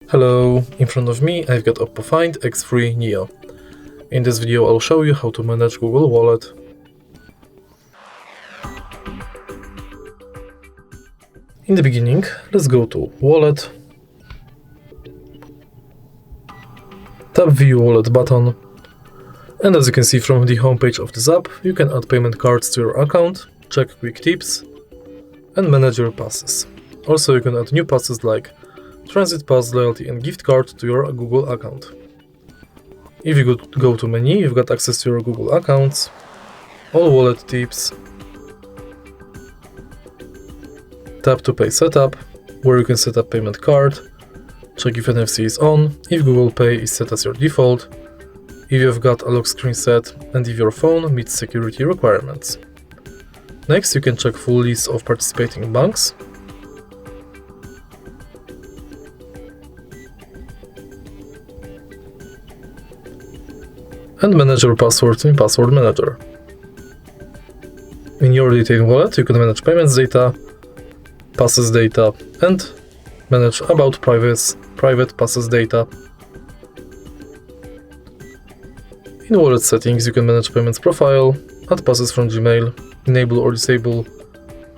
Hello, in front of me I've got Oppo Find X3 Neo. In this video I'll show you how to manage Google Wallet. In the beginning, let's go to Wallet, tap View Wallet button, and as you can see from the homepage of this app, you can add payment cards to your account, check quick tips, and manage your passes. Also you can add new passes like Transit Pass, Loyalty and Gift Card to your Google account. If you go to menu, you've got access to your Google accounts, all wallet tips, tap to Pay Setup, where you can set up payment card, check if NFC is on, if Google Pay is set as your default, if you've got a lock screen set, and if your phone meets security requirements. Next, you can check full list of participating banks, and manage your passwords in Password Manager. In your data in Wallet, you can manage payments data, passes data, and manage about private passes data. In Wallet settings, you can manage payments profile, add passes from Gmail, enable or disable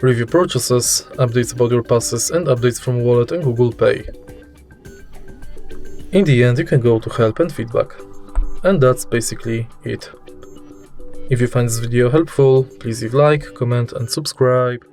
review purchases, updates about your passes, and updates from Wallet and Google Pay. In the end, you can go to Help and Feedback. And that's basically it. If you find this video helpful, please leave a like, comment and subscribe.